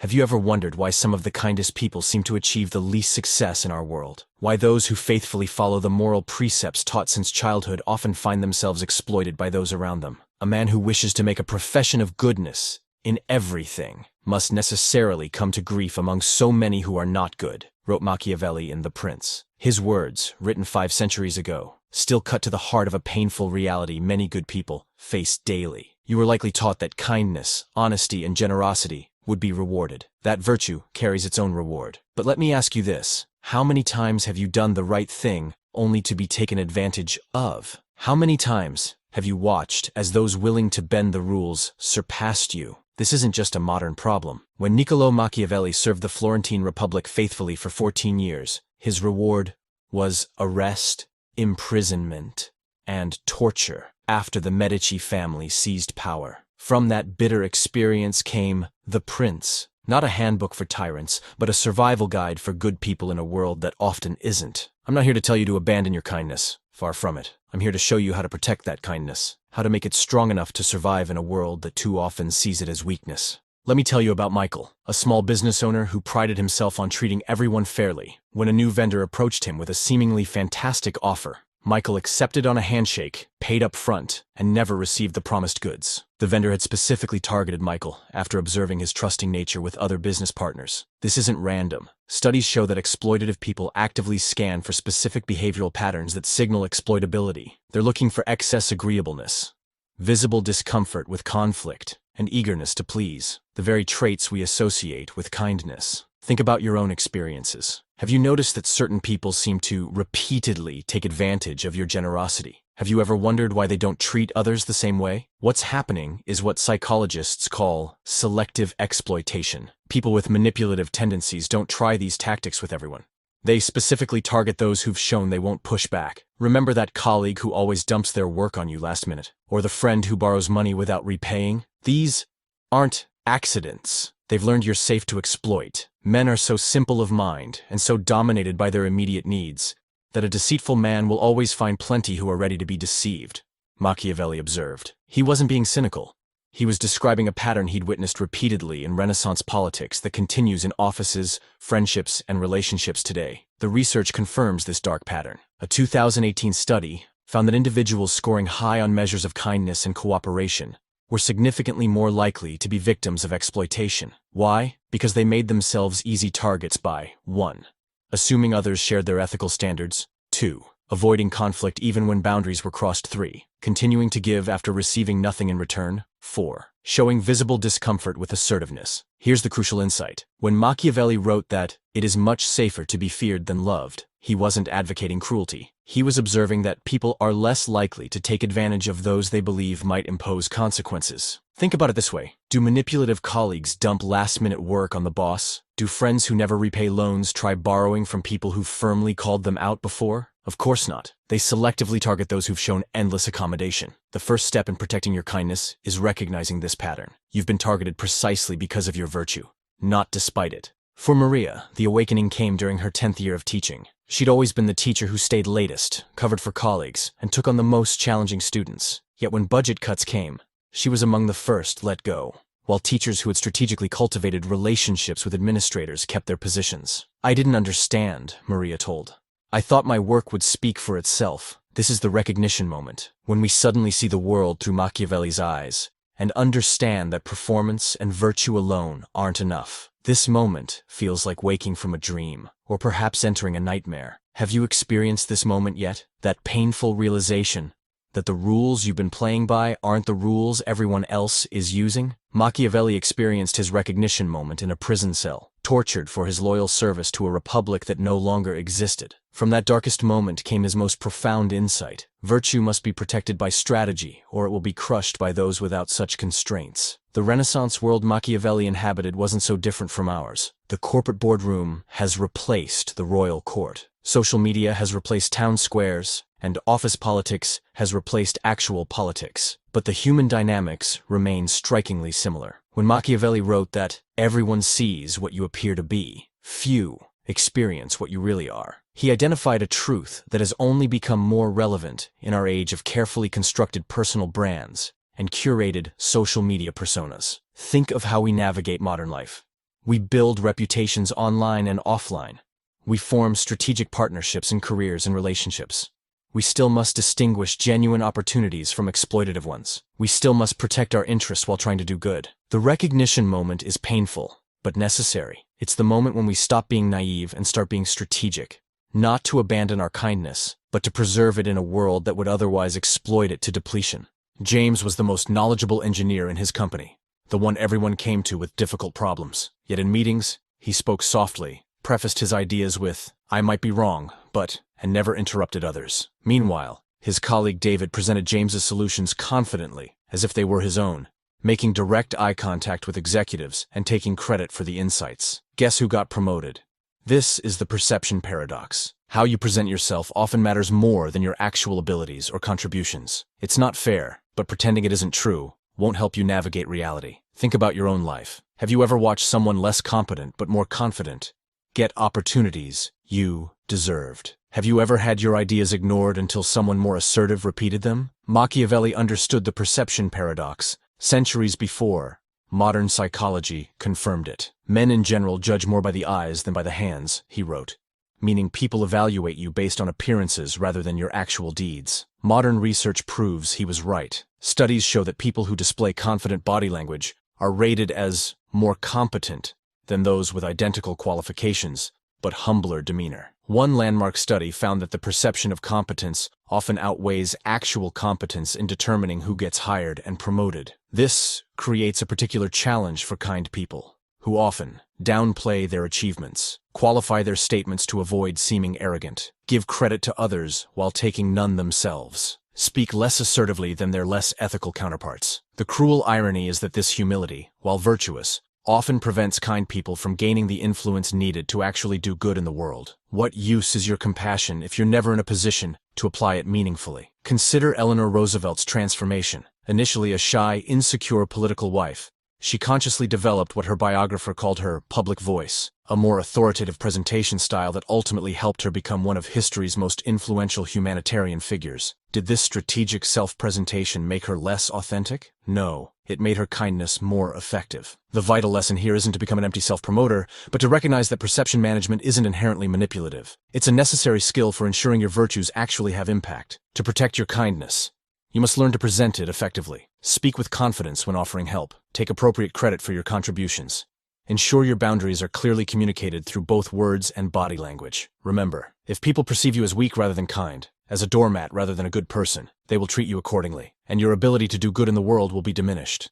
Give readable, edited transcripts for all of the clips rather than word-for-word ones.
Have you ever wondered why some of the kindest people seem to achieve the least success in our world? Why those who faithfully follow the moral precepts taught since childhood often find themselves exploited by those around them? A man who wishes to make a profession of goodness in everything must necessarily come to grief among so many who are not good, wrote Machiavelli in The Prince. His words, written 5 centuries ago, still cut to the heart of a painful reality many good people face daily. You were likely taught that kindness, honesty, and generosity would be rewarded. That virtue carries its own reward. But let me ask you this: how many times have you done the right thing only to be taken advantage of? How many times have you watched as those willing to bend the rules surpassed you? This isn't just a modern problem. When Niccolò Machiavelli served the Florentine Republic faithfully for 14 years, his reward was arrest, imprisonment, and torture after the Medici family seized power. From that bitter experience came The Prince, not a handbook for tyrants, but a survival guide for good people in a world that often isn't. I'm not here to tell you to abandon your kindness. Far from it. I'm here to show you how to protect that kindness, how to make it strong enough to survive in a world that too often sees it as weakness. Let me tell you about Michael, a small business owner who prided himself on treating everyone fairly. When a new vendor approached him with a seemingly fantastic offer, Michael accepted on a handshake, paid up front, and never received the promised goods. The vendor had specifically targeted Michael after observing his trusting nature with other business partners. This isn't random. Studies show that exploitative people actively scan for specific behavioral patterns that signal exploitability. They're looking for excess agreeableness, visible discomfort with conflict, and eagerness to please, the very traits we associate with kindness. Think about your own experiences. Have you noticed that certain people seem to repeatedly take advantage of your generosity? Have you ever wondered why they don't treat others the same way? What's happening is what psychologists call selective exploitation. People with manipulative tendencies don't try these tactics with everyone. They specifically target those who've shown they won't push back. Remember that colleague who always dumps their work on you last minute? Or the friend who borrows money without repaying? These aren't accidents. They've learned you're safe to exploit. Men are so simple of mind and so dominated by their immediate needs that a deceitful man will always find plenty who are ready to be deceived, Machiavelli observed. He wasn't being cynical. He was describing a pattern he'd witnessed repeatedly in Renaissance politics that continues in offices, friendships, and relationships today. The research confirms this dark pattern. A 2018 study found that individuals scoring high on measures of kindness and cooperation were significantly more likely to be victims of exploitation. Why? Because they made themselves easy targets by 1. Assuming others shared their ethical standards, 2. Avoiding conflict even when boundaries were crossed, 3. Continuing to give after receiving nothing in return, 4. Showing visible discomfort with assertiveness. Here's the crucial insight. When Machiavelli wrote that it is much safer to be feared than loved, he wasn't advocating cruelty. He was observing that people are less likely to take advantage of those they believe might impose consequences. Think about it this way. Do manipulative colleagues dump last-minute work on the boss? Do friends who never repay loans try borrowing from people who firmly called them out before? Of course not. They selectively target those who've shown endless accommodation. The first step in protecting your kindness is recognizing this pattern. You've been targeted precisely because of your virtue, not despite it. For Maria, the awakening came during her 10th year of teaching. She'd always been the teacher who stayed latest, covered for colleagues, and took on the most challenging students. Yet when budget cuts came, she was among the first let go, while teachers who had strategically cultivated relationships with administrators kept their positions. I didn't understand, Maria told. I thought my work would speak for itself. This is the recognition moment, when we suddenly see the world through Machiavelli's eyes, and understand that performance and virtue alone aren't enough. This moment feels like waking from a dream, or perhaps entering a nightmare. Have you experienced this moment yet? That painful realization that the rules you've been playing by aren't the rules everyone else is using? Machiavelli experienced his recognition moment in a prison cell, tortured for his loyal service to a republic that no longer existed. From that darkest moment came his most profound insight. Virtue must be protected by strategy, or it will be crushed by those without such constraints. The Renaissance world Machiavelli inhabited wasn't so different from ours. The corporate boardroom has replaced the royal court. Social media has replaced town squares, and office politics has replaced actual politics. But the human dynamics remain strikingly similar. When Machiavelli wrote that everyone sees what you appear to be, few experience what you really are, he identified a truth that has only become more relevant in our age of carefully constructed personal brands and curated social media personas. Think of how we navigate modern life. We build reputations online and offline. We form strategic partnerships in careers and relationships. We still must distinguish genuine opportunities from exploitative ones. We still must protect our interests while trying to do good. The recognition moment is painful, but necessary. It's the moment when we stop being naive and start being strategic. Not to abandon our kindness, but to preserve it in a world that would otherwise exploit it to depletion. James was the most knowledgeable engineer in his company, the one everyone came to with difficult problems. Yet in meetings, he spoke softly, prefaced his ideas with, "I might be wrong, but," and never interrupted others. Meanwhile, his colleague David presented James's solutions confidently, as if they were his own, making direct eye contact with executives and taking credit for the insights. Guess who got promoted? This is the perception paradox. How you present yourself often matters more than your actual abilities or contributions. It's not fair, but pretending it isn't true won't help you navigate reality. Think about your own life. Have you ever watched someone less competent but more confident get opportunities you deserved? Have you ever had your ideas ignored until someone more assertive repeated them? Machiavelli understood the perception paradox centuries before modern psychology confirmed it. Men in general judge more by the eyes than by the hands, he wrote, meaning people evaluate you based on appearances rather than your actual deeds. Modern research proves he was right. Studies show that people who display confident body language are rated as more competent than those with identical qualifications but humbler demeanor. One landmark study found that the perception of competence often outweighs actual competence in determining who gets hired and promoted. This creates a particular challenge for kind people, who often downplay their achievements, qualify their statements to avoid seeming arrogant, give credit to others while taking none themselves, speak less assertively than their less ethical counterparts. The cruel irony is that this humility, while virtuous, often prevents kind people from gaining the influence needed to actually do good in the world. What use is your compassion if you're never in a position to apply it meaningfully? Consider Eleanor Roosevelt's transformation. Initially a shy, insecure political wife, she consciously developed what her biographer called her public voice, a more authoritative presentation style that ultimately helped her become one of history's most influential humanitarian figures. Did this strategic self-presentation make her less authentic? No, it made her kindness more effective. The vital lesson here isn't to become an empty self-promoter, but to recognize that perception management isn't inherently manipulative. It's a necessary skill for ensuring your virtues actually have impact. To protect your kindness, you must learn to present it effectively. Speak with confidence when offering help. Take appropriate credit for your contributions. Ensure your boundaries are clearly communicated through both words and body language. Remember, if people perceive you as weak rather than kind, as a doormat rather than a good person, they will treat you accordingly, and your ability to do good in the world will be diminished.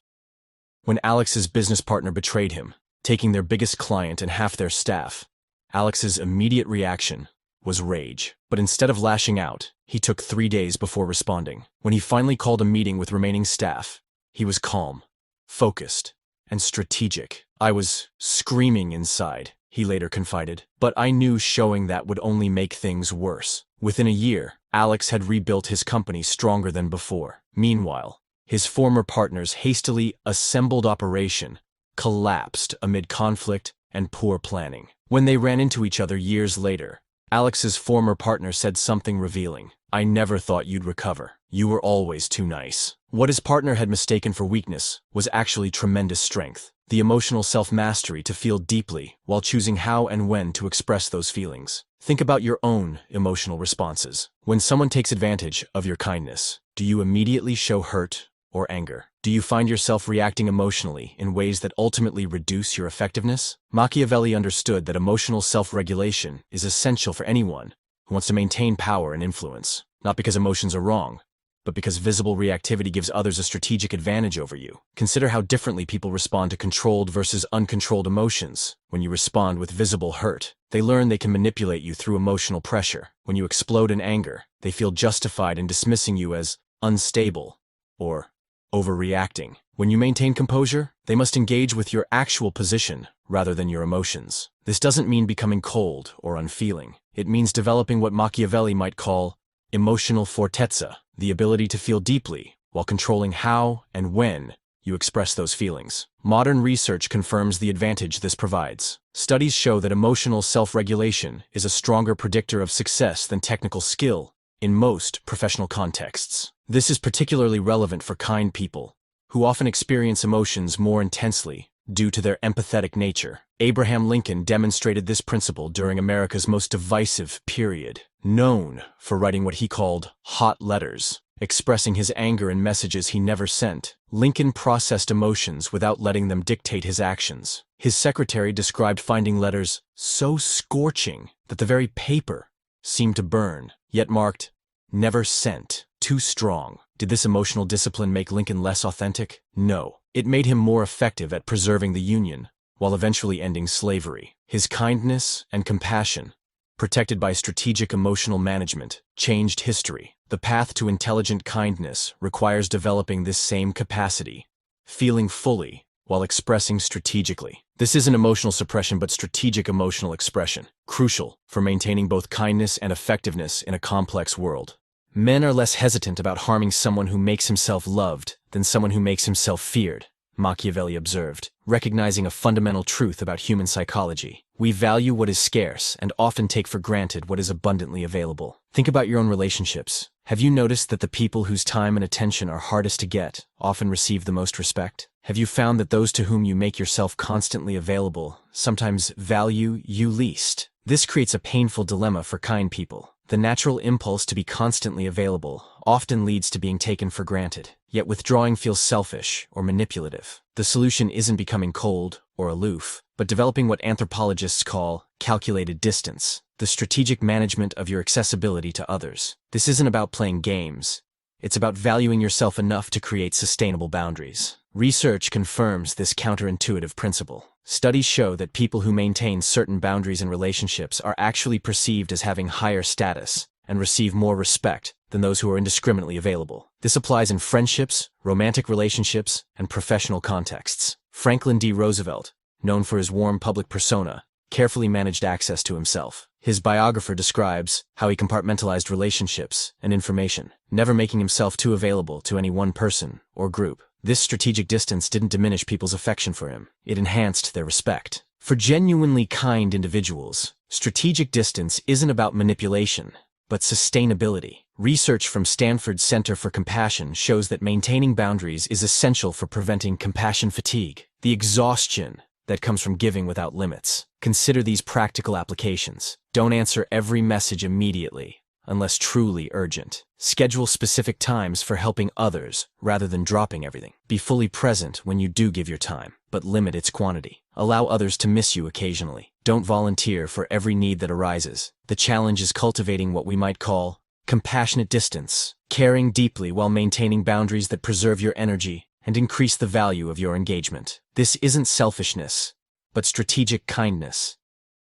When Alex's business partner betrayed him, taking their biggest client and half their staff, Alex's immediate reaction was rage. But instead of lashing out, he took 3 days before responding. When he finally called a meeting with remaining staff, he was calm, focused, and strategic. "I was screaming inside," he later confided, "but I knew showing that would only make things worse." Within a year, Alex had rebuilt his company stronger than before. Meanwhile, his former partner's hastily assembled operation collapsed amid conflict and poor planning. When they ran into each other years later, Alex's former partner said something revealing. "I never thought you'd recover. You were always too nice." What his partner had mistaken for weakness was actually tremendous strength. The emotional self-mastery to feel deeply while choosing how and when to express those feelings. Think about your own emotional responses. When someone takes advantage of your kindness, do you immediately show hurt or anger? Do you find yourself reacting emotionally in ways that ultimately reduce your effectiveness? Machiavelli understood that emotional self-regulation is essential for anyone who wants to maintain power and influence, not because emotions are wrong, but because visible reactivity gives others a strategic advantage over you. Consider how differently people respond to controlled versus uncontrolled emotions. When you respond with visible hurt, they learn they can manipulate you through emotional pressure. When you explode in anger, they feel justified in dismissing you as unstable or overreacting. When you maintain composure, they must engage with your actual position rather than your emotions. This doesn't mean becoming cold or unfeeling. It means developing what Machiavelli might call emotional fortezza, the ability to feel deeply while controlling how and when you express those feelings. Modern research confirms the advantage this provides. Studies show that emotional self-regulation is a stronger predictor of success than technical skill in most professional contexts. This is particularly relevant for kind people, who often experience emotions more intensely due to their empathetic nature. Abraham Lincoln demonstrated this principle during America's most divisive period, known for writing what he called hot letters, expressing his anger in messages he never sent. Lincoln processed emotions without letting them dictate his actions. His secretary described finding letters so scorching that the very paper seemed to burn, yet marked, "Never sent, too strong." Did this emotional discipline make Lincoln less authentic? No. It made him more effective at preserving the Union, while eventually ending slavery. His kindness and compassion, protected by strategic emotional management, changed history. The path to intelligent kindness requires developing this same capacity, feeling fully while expressing strategically. This isn't emotional suppression but strategic emotional expression, crucial for maintaining both kindness and effectiveness in a complex world. Men are less hesitant about harming someone who makes himself loved than someone who makes himself feared, Machiavelli observed, recognizing a fundamental truth about human psychology. We value what is scarce and often take for granted what is abundantly available. Think about your own relationships. Have you noticed that the people whose time and attention are hardest to get often receive the most respect? Have you found that those to whom you make yourself constantly available sometimes value you least? This creates a painful dilemma for kind people. The natural impulse to be constantly available often leads to being taken for granted, yet withdrawing feels selfish or manipulative. The solution isn't becoming cold or aloof, but developing what anthropologists call calculated distance, the strategic management of your accessibility to others. This isn't about playing games. It's about valuing yourself enough to create sustainable boundaries. Research confirms this counterintuitive principle. Studies show that people who maintain certain boundaries in relationships are actually perceived as having higher status and receive more respect than those who are indiscriminately available. This applies in friendships, romantic relationships, and professional contexts. Franklin D. Roosevelt, known for his warm public persona, carefully managed access to himself. His biographer describes how he compartmentalized relationships and information, never making himself too available to any one person or group. This strategic distance didn't diminish people's affection for him. It enhanced their respect. For genuinely kind individuals, strategic distance isn't about manipulation, but sustainability. Research from Stanford's Center for Compassion shows that maintaining boundaries is essential for preventing compassion fatigue, the exhaustion that comes from giving without limits. Consider these practical applications. Don't answer every message immediately, unless truly urgent. Schedule specific times for helping others rather than dropping everything. Be fully present when you do give your time, but limit its quantity. Allow others to miss you occasionally. Don't volunteer for every need that arises. The challenge is cultivating what we might call compassionate distance, caring deeply while maintaining boundaries that preserve your energy and increase the value of your engagement. This isn't selfishness, but strategic kindness,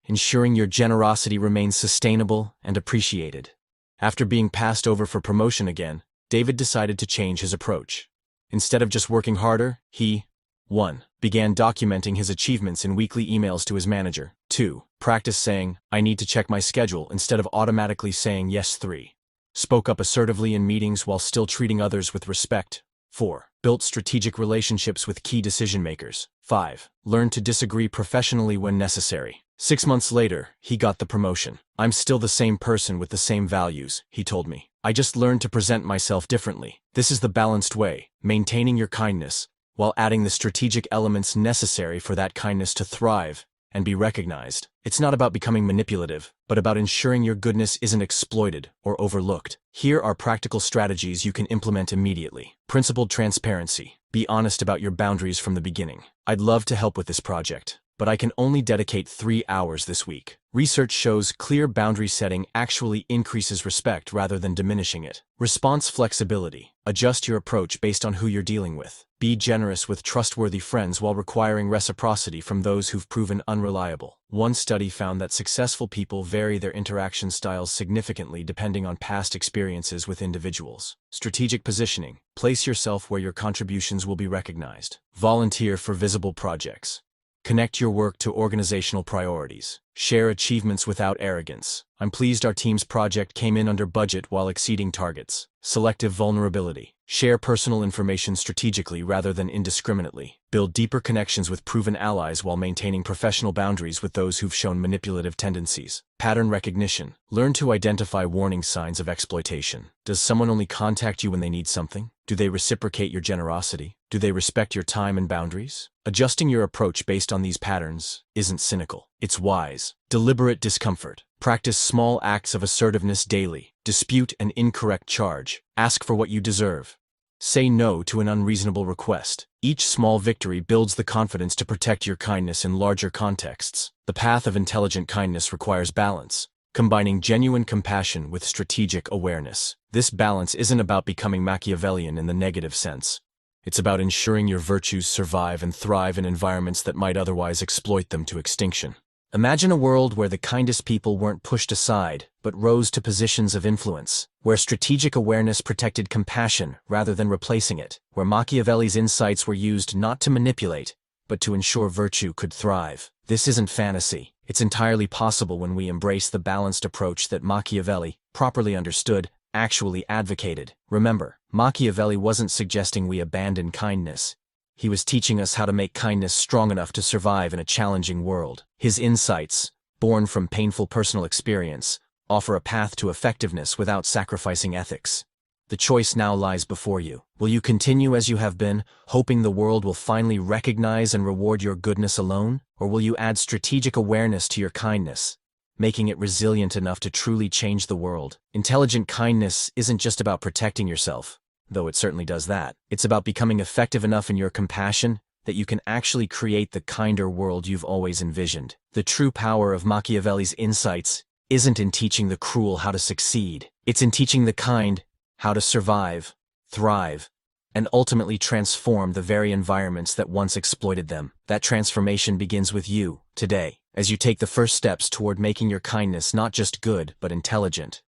ensuring your generosity remains sustainable and appreciated. After being passed over for promotion again, David decided to change his approach. Instead of just working harder, he 1. Began documenting his achievements in weekly emails to his manager. 2. Practiced saying, "I need to check my schedule," instead of automatically saying yes. 3. Spoke up assertively in meetings while still treating others with respect. 4. Built strategic relationships with key decision-makers. 5. Learned to disagree professionally when necessary. 6 months later, he got the promotion. "I'm still the same person with the same values," he told me. "I just learned to present myself differently." This is the balanced way, maintaining your kindness, while adding the strategic elements necessary for that kindness to thrive and be recognized. It's not about becoming manipulative, but about ensuring your goodness isn't exploited or overlooked. Here are practical strategies you can implement immediately. Principled transparency. Be honest about your boundaries from the beginning. "I'd love to help with this project, but I can only dedicate 3 hours this week." Research shows clear boundary setting actually increases respect rather than diminishing it. Response flexibility. Adjust your approach based on who you're dealing with. Be generous with trustworthy friends while requiring reciprocity from those who've proven unreliable. One study found that successful people vary their interaction styles significantly depending on past experiences with individuals. Strategic positioning. Place yourself where your contributions will be recognized. Volunteer for visible projects. Connect your work to organizational priorities. Share achievements without arrogance. "I'm pleased our team's project came in under budget while exceeding targets." Selective vulnerability. Share personal information strategically rather than indiscriminately. Build deeper connections with proven allies while maintaining professional boundaries with those who've shown manipulative tendencies. Pattern recognition. Learn to identify warning signs of exploitation. Does someone only contact you when they need something? Do they reciprocate your generosity? Do they respect your time and boundaries? Adjusting your approach based on these patterns isn't cynical. It's wise. Deliberate discomfort. Practice small acts of assertiveness daily. Dispute an incorrect charge. Ask for what you deserve. Say no to an unreasonable request. Each small victory builds the confidence to protect your kindness in larger contexts. The path of intelligent kindness requires balance, combining genuine compassion with strategic awareness. This balance isn't about becoming Machiavellian in the negative sense. It's about ensuring your virtues survive and thrive in environments that might otherwise exploit them to extinction. Imagine a world where the kindest people weren't pushed aside, but rose to positions of influence, where strategic awareness protected compassion rather than replacing it, where Machiavelli's insights were used not to manipulate, but to ensure virtue could thrive. This isn't fantasy. It's entirely possible when we embrace the balanced approach that Machiavelli, properly understood, actually advocated. Remember, Machiavelli wasn't suggesting we abandon kindness. He was teaching us how to make kindness strong enough to survive in a challenging world. His insights, born from painful personal experience, offer a path to effectiveness without sacrificing ethics. The choice now lies before you. Will you continue as you have been, hoping the world will finally recognize and reward your goodness alone? Or will you add strategic awareness to your kindness, making it resilient enough to truly change the world? Intelligent kindness isn't just about protecting yourself, though it certainly does that. It's about becoming effective enough in your compassion that you can actually create the kinder world you've always envisioned. The true power of Machiavelli's insights isn't in teaching the cruel how to succeed. It's in teaching the kind how to survive, thrive, and ultimately transform the very environments that once exploited them. That transformation begins with you, today, as you take the first steps toward making your kindness not just good, but intelligent.